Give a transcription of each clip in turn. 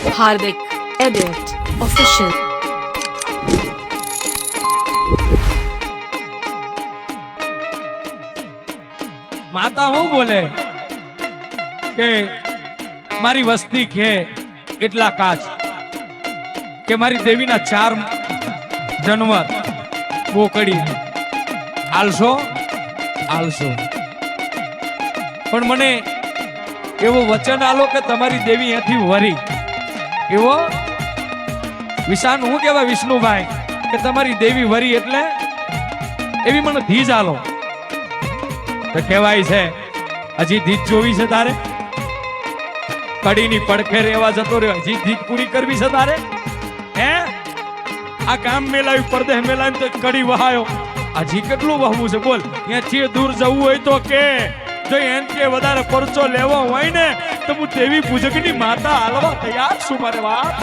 Hardik Edit Official. માતા હું બોલે કે મારી વસ્તી કે એટલા કાચ કે મારી દેવીના 4 જન્મર બોકડી આલશો આલશો, પણ મને એવો વચન આલો કે તમારી દેવી અહીંથી વરી એવો વિશાન હું કેવા વિષ્ણુભાઈ કે તમારી દેવી વરી એટલે એવી મને ધીજ આલો. તો કહેવાય છે હજી ધીજ જોવી છે તારે, કડીની પડખે રહેવા જતો રહ્યો, હજી ધીજ પૂરી કરવી છે તારે? હે આ કામ મેલાવ્યું, પરદેહ મેલાવ્યું તો કડી વહાયો, હજી કેટલું વહવું છે બોલ? અહીંયાથી દૂર જવું હોય તો કે જો એમ કે વધારે પરચો લેવો હોય ને તો હું દેવી પૂજકની માતા હાલવા તૈયાર છું મારે વાત.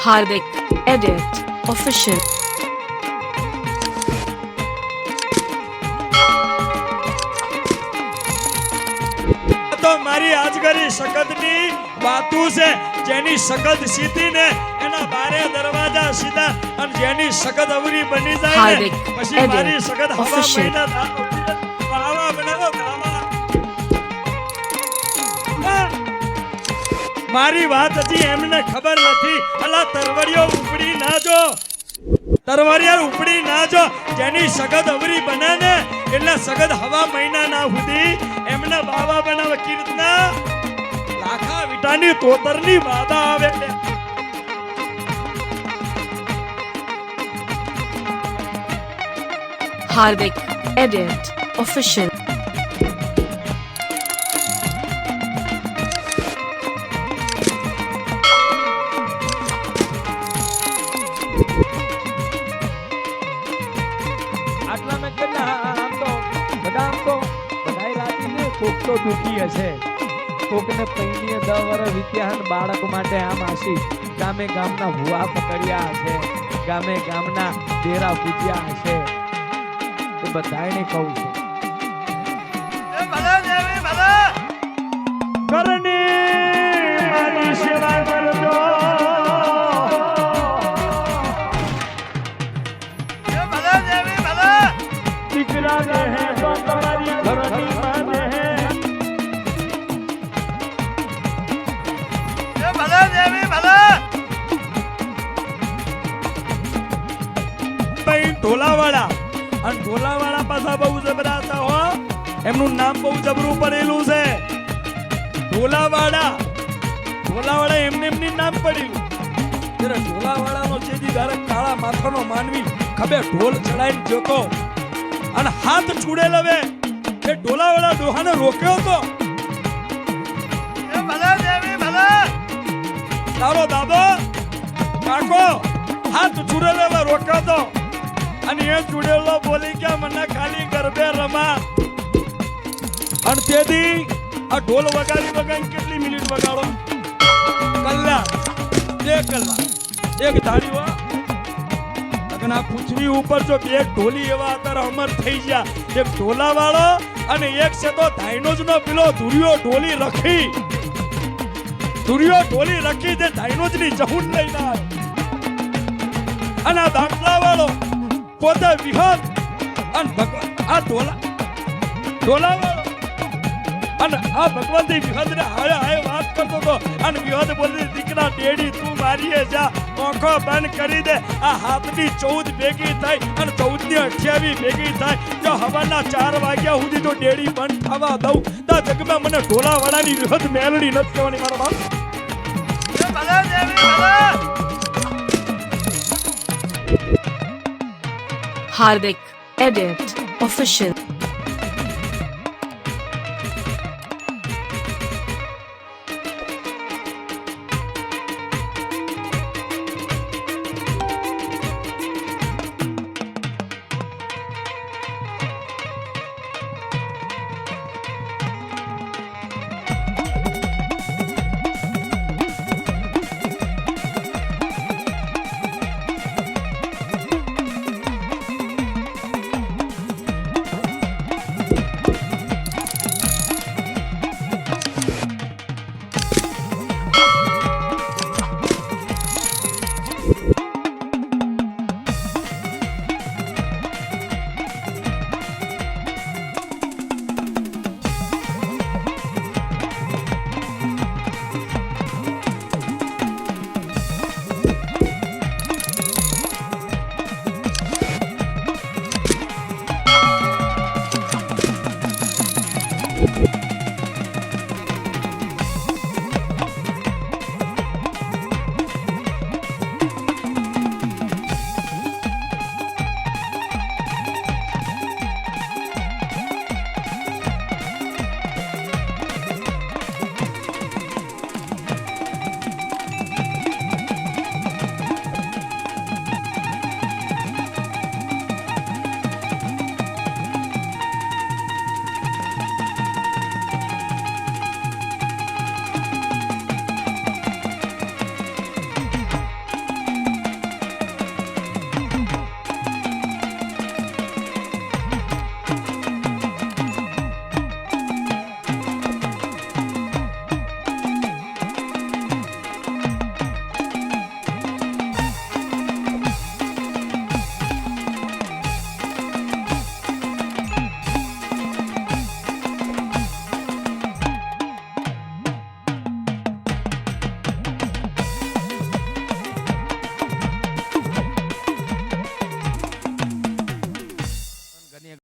Hardik Edit Official. તો મારી આજગરી સગદની વાતું છે, જેની સગદ સીધી ને એના બારે દરવાજા સીધા, અને જેની સગદ અવરી બની જાય ને પછી મારી સગદ હવા મહિના કાવા બનાવો કાવા. મારી વાત હજી એમને ખબર નથી. અલા તરવરિયો ઉપડી ના જો, તરવરિયા ઉપડી ના જો, જેની સગદ અવરી બને ને એટલે સગદ હવા મહિના ના સુધી એમને બાબા બનાવે. કીર્તના લાખા વિટાની તોતરની બાબા આવે. Hardik Edit Official. આટલા મેં કેટલા આમ તો બધાય રાતીને કોક તો દુખી હશે, કોકને પૈણીએ 10 વર્ષ વિત્યાહન બાળક માટે આમ આશી ગામે ગામના ભુવા પકડ્યા હશે, ગામે ગામના ડેરા પૂજ્યા હશે. એ બધાયને કહું છું એ ભલે દેવી ભલે કરની મારી સેવા કરજો. એ ભલે દેવી ભલે દીકરા ને હે તો તમારી ઘરની માને હે. એ ભલે દેવી ભલે ભાઈ ઢોલાવાળા, અને ઢોલાવાળા પાછા બહુ જબરા હતા હો, એમનું નામ બહુ જબરું પડેલું છે ઢોલાવાળા એમને એમની નામ પડેલું. ત્યારે ઢોલાવાળાનો છેદી ધારે કાળા માથાનો માનવી ખભે ઢોલ ચડાઈને જોતો અને હાથ છૂડે લવે એ ઢોલાવાળા ડોહાને રોક્યો તો. એ ભલે દેવી ભલે તારો દાદો કાકો હાથ છૂડે લેવા રોક્યો તો, અને એ ચૂડેલો બોલી કે મને ખાલી ગરબે રમા. અને તેથી આ ઢોલ વગાડી કેટલી મિનિટ વગાડો? કલાક, 2 કલાક, 1 ધાડી હો. અને આ પૂછડી ઉપર જો 2 ઢોલી એવા અત્યારે અમર થઈ ગયા, એક ઢોલા વાળો અને એક છે તો ધાઈનો જ નો પેલો ધુરિયો ઢોલી રખી જે ધાઈનો જ ની જહુન લઈને આવે. અને આ દાખલા વાળો પોતે વિહત અને આ ઢોલા વાળો અને આ ભગવંતી વિહત ને હાય વાત કરતો હતો. અને વિહત બોલતી દીકરા ડેડી તું મારીએ જા, આંખો બંધ કરી દે. આ હાથની 14 ભેગી થાય અને 14 ની 28 ભેગી થાય. જો હવાના 4 વાગ્યા સુધી તો ડેડી બંધ થવા દઉં તો જગમાં મને ઢોલા વાળાની વિહત મેલડી નથી કહેવાની મારો બાપ. એ ભલે દેવી ભલે Hardik Edit Official.